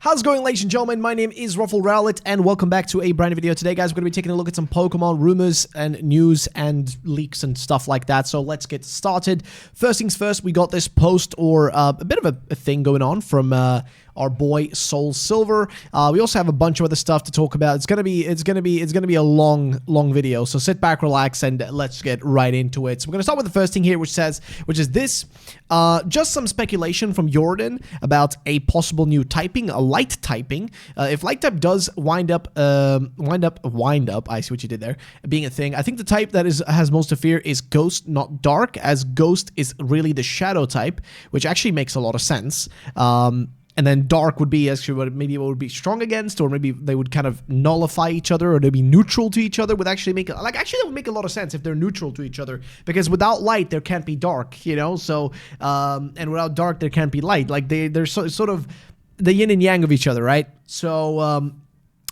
How's it going, ladies and gentlemen? My name is RuffledRowlit, and welcome back to a brand new video. Today, guys, we're going to be taking a look at some Pokemon rumors and news and leaks and stuff like that. So let's get started. First things first, we got this post or a bit of a thing going on from our boy Soul Silver. We also have a bunch of other stuff to talk about. It's gonna be a long video. So sit back, relax, and let's get right into it. So we're gonna start with the first thing here, which is this. Just some speculation from Jordan about a possible new typing, a light typing. If light type does wind up, I see what you did there, being a thing. I think the type that has most to fear is Ghost, not Dark, as Ghost is really the Shadow type, which actually makes a lot of sense. And then Dark would be actually what maybe it would be strong against, or maybe they would kind of nullify each other, or they'd be neutral to each other. Would actually make it actually that would make a lot of sense if they're neutral to each other, because without light there can't be dark, you know. So and without dark there can't be light. Like they're sort of the yin and yang of each other, right? So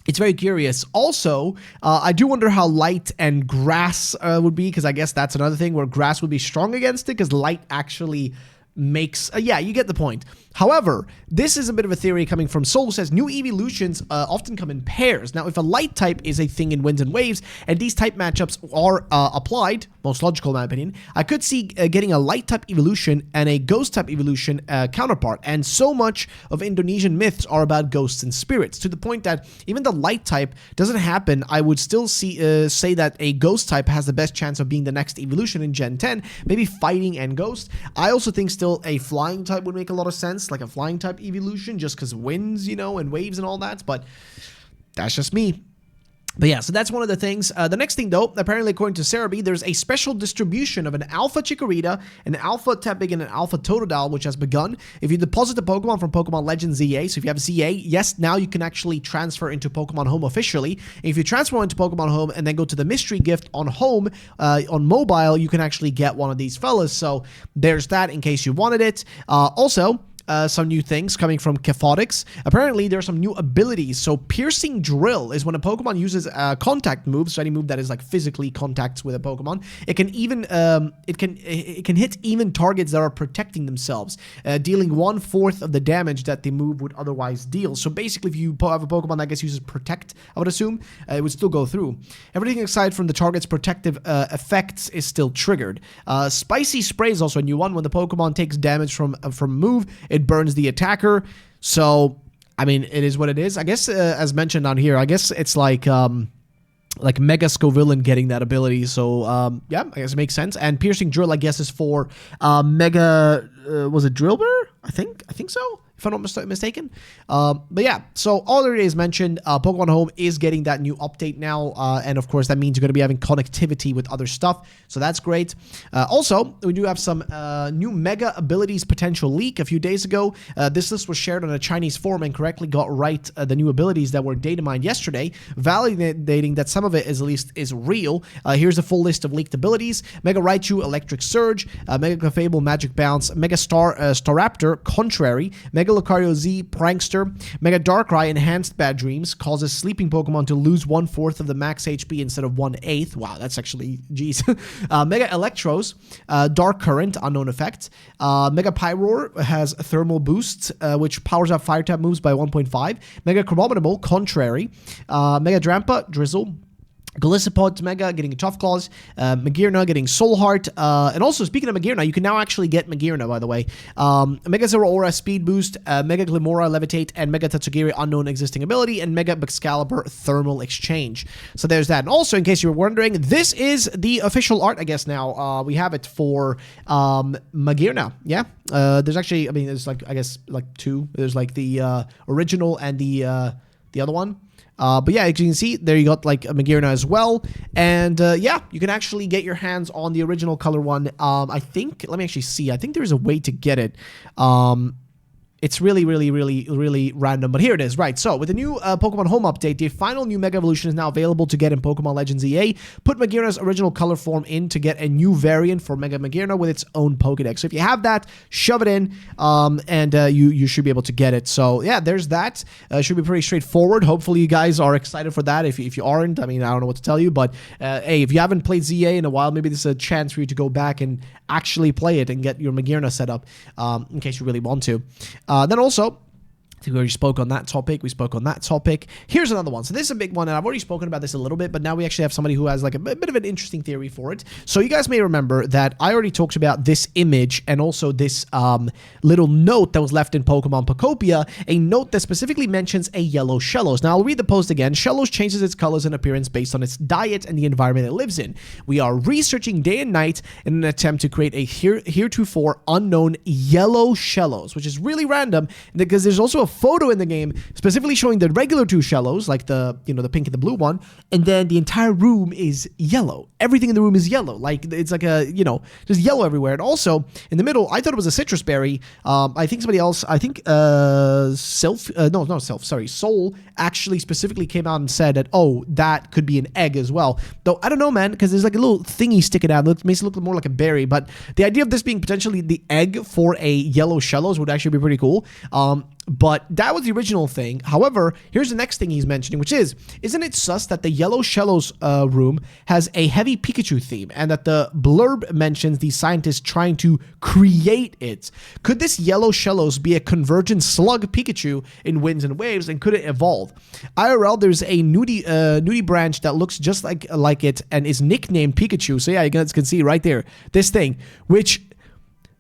it's very curious. Also, I do wonder how light and grass would be, because I guess that's another thing where grass would be strong against it, because light actually makes yeah, you get the point. However, this is a bit of a theory coming from Soul, who says new Eeveelutions often come in pairs. Now, if a light type is a thing in Winds and Waves, and these type matchups are applied, most logical in my opinion, I could see getting a light type evolution and a ghost type evolution counterpart. And so much of Indonesian myths are about ghosts and spirits, to the point that even the light type doesn't happen, I would still say that a ghost type has the best chance of being the next evolution in Gen 10, maybe fighting and ghost. I also think still a flying type would make a lot of sense, like a flying type evolution, just because winds, you know, and waves and all that, but that's just me. But yeah, so that's one of the things. The next thing, though, apparently according to Cerebi, there's a special distribution of an Alpha Chikorita, an Alpha Tepig, and an Alpha Totodile, which has begun. If you deposit a Pokemon from Pokémon Legends ZA, so if you have ZA, yes, now you can actually transfer into Pokemon Home officially. And if you transfer into Pokemon Home and then go to the mystery gift on Home, on mobile, you can actually get one of these fellas. So there's that in case you wanted it. Also, some new things coming from Pokédex. Apparently, there are some new abilities. So, Piercing Drill is when a Pokemon uses a contact move, so any move that is like physically contacts with a Pokemon. It can even it can hit even targets that are protecting themselves, dealing 1/4 of the damage that the move would otherwise deal. So basically, if you have a Pokemon that uses Protect, I would assume it would still go through. Everything aside from the target's protective effects is still triggered. Spicy Spray is also a new one. When the Pokemon takes damage from a move, it burns the attacker. So, I mean, it is what it is. I guess, as mentioned on here, I guess it's like Mega Scovillain getting that ability. So, yeah, I guess it makes sense. And Piercing Drill, I guess, is for Mega, was it Drillbur? I think so, if I'm not mistaken. But yeah, so already as mentioned, Pokemon Home is getting that new update now, and of course that means you're going to be having connectivity with other stuff, so that's great. Also, we do have some new Mega Abilities potential leak a few days ago. This list was shared on a Chinese forum and correctly got right the new abilities that were data mined yesterday, validating that some of it is real. Here's a full list of leaked abilities: Mega Raichu, Electric Surge, Mega Clefable, Magic Bounce, Mega Staraptor, Contrary, Mega Lucario Z, Prankster, Mega Darkrai, Enhanced Bad Dreams, causes sleeping Pokemon to lose 1/4 of the max HP instead of 1/8. Wow, that's actually, geez. Mega Electros, Dark Current, unknown effect. Mega Pyroar has Thermal Boost, which powers up Fire type moves by 1.5. Mega Chromominable, Contrary. Mega Drampa, Drizzle. Golisopod Mega getting Tough Claws, Magearna getting Soul Heart, and also speaking of Magearna, you can now actually get Magearna, by the way. Mega Zeraora Speed Boost, Mega Glimora Levitate, and Mega Tatsugiri Unknown Existing Ability, and Mega Excalibur Thermal Exchange. So there's that. And also, in case you were wondering, this is the official art, I guess now. We have it for Magearna, yeah? There's actually, I mean, there's like, I guess, like two. There's like the original and the other one. But yeah, as you can see, there you got like a Magearna as well. And yeah, you can actually get your hands on the original color one. I think, let me actually see. I think there's a way to get it. It's really random, but here it is, right? So, with the new Pokemon Home update, the final new Mega Evolution is now available to get in Pokemon Legends ZA. Put Magearna's original color form in to get a new variant for Mega Magearna with its own Pokédex. So, if you have that, shove it in, and you should be able to get it. So, yeah, there's that. Should be pretty straightforward. Hopefully, you guys are excited for that. If you aren't, I mean, I don't know what to tell you, but hey, if you haven't played ZA in a while, maybe this is a chance for you to go back and actually play it and get your Magearna set up, in case you really want to. Then also, We already spoke on that topic. We spoke on that topic. Here's another one. So this is a big one, and I've already spoken about this a little bit, but now we actually have somebody who has like a bit of an interesting theory for it. So you guys may remember that I already talked about this image and also this little note that was left in Pokemon Pokopia, a note that specifically mentions a yellow Shellos. Now I'll read the post again. Shellos changes its colors and appearance based on its diet and the environment it lives in. We are researching day and night in an attempt to create a heretofore unknown yellow Shellos, which is really random because there's also a photo in the game specifically showing the regular two Shellos, like the the pink and the blue one, and then the entire room is yellow. Everything in the room is yellow, like it's like a just yellow everywhere. And also in the middle, I thought it was a citrus berry. I think somebody else, Soul actually specifically came out and said that, oh, that could be an egg as well. Though I don't know, man, because there's like a little thingy sticking out. It makes it look more like a berry. But the idea of this being potentially the egg for a yellow Shellos would actually be pretty cool. But that was the original thing. However, here's the next thing he's mentioning, which is, isn't it sus that the yellow Shellos room has a heavy Pikachu theme and that the blurb mentions the scientists trying to create it? Could this yellow Shellos be a convergent slug Pikachu in Winds and Waves, and could it evolve? IRL, there's a nudie branch that looks just like it and is nicknamed Pikachu. So yeah, you guys can see right there, this thing, which...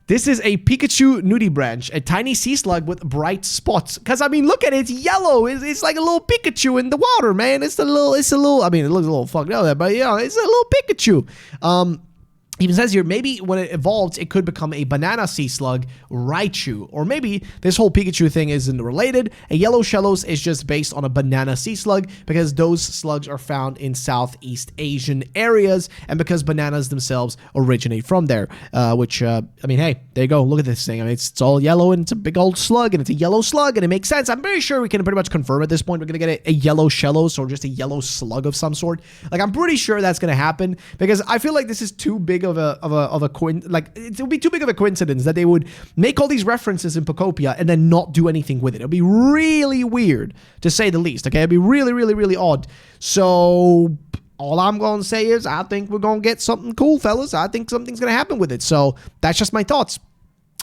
This is a Pikachu nudie branch, a tiny sea slug with bright spots. Because, I mean, look at it. It's yellow. It's like a little Pikachu in the water, man. It's a little, I mean, it looks a little fucked up, but, it's a little Pikachu. Even says here, maybe when it evolves, it could become a banana sea slug, Raichu. Or maybe this whole Pikachu thing isn't related. A yellow Shellos is just based on a banana sea slug because those slugs are found in Southeast Asian areas and because bananas themselves originate from there. Which, I mean, hey, there you go. Look at this thing. I mean, it's all yellow and it's a big old slug and it's a yellow slug and it makes sense. I'm pretty sure we can pretty much confirm at this point we're going to get a yellow Shellos or just a yellow slug of some sort. Like, I'm pretty sure that's going to happen because I feel like this is too big of a it would be too big of a coincidence that they would make all these references in Pokopia and then not do anything with it. It would be really weird, to say the least. Okay, it'd be really odd. So all I'm going to say is I think we're going to get something cool, fellas. I think something's going to happen with it. So that's just my thoughts.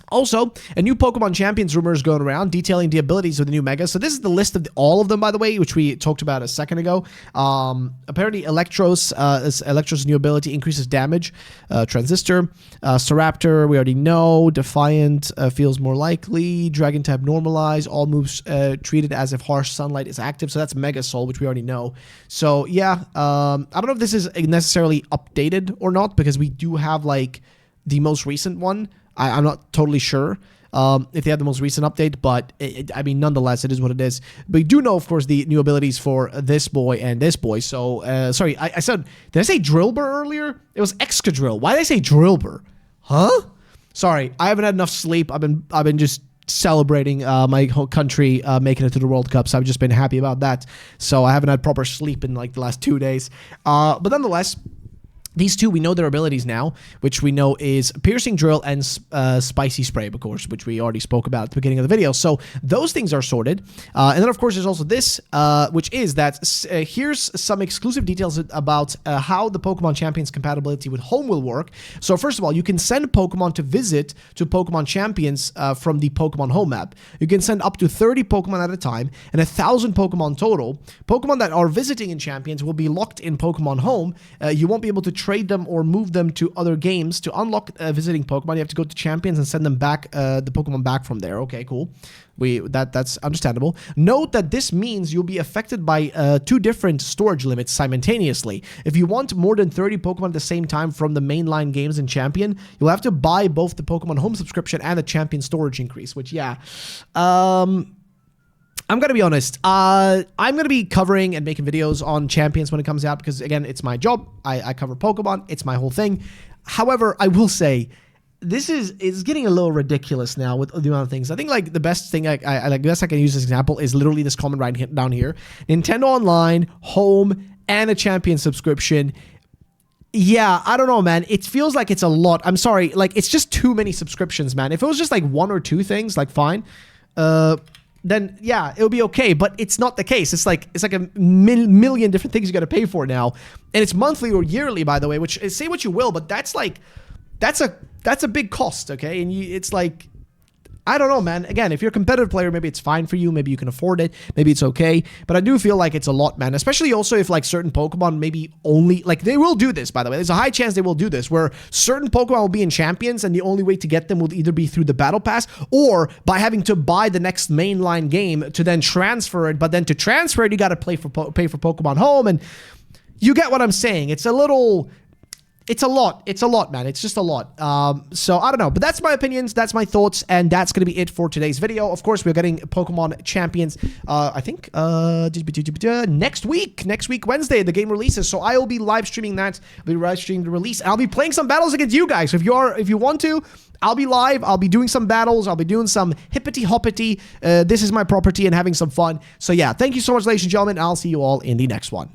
Also, a new Pokemon Champions rumor is going around detailing the abilities of the new Megas. So this is the list of all of them, by the way, which we talked about a second ago. Apparently, Electro's new ability increases damage. Transistor. Staraptor, we already know. Defiant feels more likely. Dragon type normalize. All moves treated as if harsh sunlight is active. So that's Mega Soul, which we already know. So yeah, I don't know if this is necessarily updated or not, because we do have like the most recent one. I'm not totally sure if they have the most recent update, but I mean, nonetheless, it is what it is. But we do know, of course, the new abilities for this boy and this boy. So, sorry, I said, did I say Drillbur earlier? It was Excadrill. Why did I say Drillbur? Huh? Sorry, I haven't had enough sleep. I've been just celebrating my whole country making it to the World Cup, so I've just been happy about that. So I haven't had proper sleep in like the last 2 days. But nonetheless, these two, we know their abilities now, which we know is Piercing Drill and Spicy Spray, of course, which we already spoke about at the beginning of the video. So those things are sorted. And then, of course, there's also this, which is that here's some exclusive details about how the Pokemon Champions compatibility with Home will work. So first of all, you can send Pokemon to visit to Pokemon Champions from the Pokemon Home map. You can send up to 30 Pokemon at a time and 1,000 Pokemon total. Pokemon that are visiting in Champions will be locked in Pokemon Home. You won't be able to trade them or move them to other games. To unlock visiting Pokemon, you have to go to Champions and send them back, the Pokemon back from there. Okay, cool. That's understandable. Note that this means you'll be affected by 2 different storage limits simultaneously. If you want more than 30 Pokemon at the same time from the mainline games in Champion, you'll have to buy both the Pokemon Home subscription and the Champion storage increase, which, yeah. I'm going to be honest. I'm going to be covering and making videos on Champions when it comes out because, again, it's my job. I cover Pokemon. It's my whole thing. However, I will say this is getting a little ridiculous now with the amount of things. I think like the best thing I guess I can use this example is literally this comment right down here. Nintendo Online, Home, and a Champion subscription. Yeah, I don't know, man. It feels like it's a lot. I'm sorry. Like, it's just too many subscriptions, man. If it was just like 1 or 2 things, like fine. Then yeah, it'll be okay. But it's not the case. It's like a million different things you got to pay for now, and it's monthly or yearly, by the way. Which say what you will, but that's a big cost, okay? And it's like, I don't know, man. Again, if you're a competitive player, maybe it's fine for you. Maybe you can afford it. Maybe it's okay. But I do feel like it's a lot, man. Especially also if like certain Pokemon maybe only, like they will do this, by the way. There's a high chance they will do this where certain Pokemon will be in champions and the only way to get them will either be through the battle pass or by having to buy the next mainline game to then transfer it. But then to transfer it, you got to pay for Pokemon Home. And you get what I'm saying. It's a little... It's a lot. It's a lot, man. It's just a lot. So, I don't know. But that's my opinions. That's my thoughts. And that's going to be it for today's video. Of course, we're getting Pokemon Champions, I think, next week. Next week, Wednesday, the game releases. So, I will be live streaming that. I'll be live streaming the release. And I'll be playing some battles against you guys. So if you want to, I'll be live. I'll be doing some battles. I'll be doing some hippity-hoppity. This is my property and having some fun. So, yeah. Thank you so much, ladies and gentlemen. I'll see you all in the next one.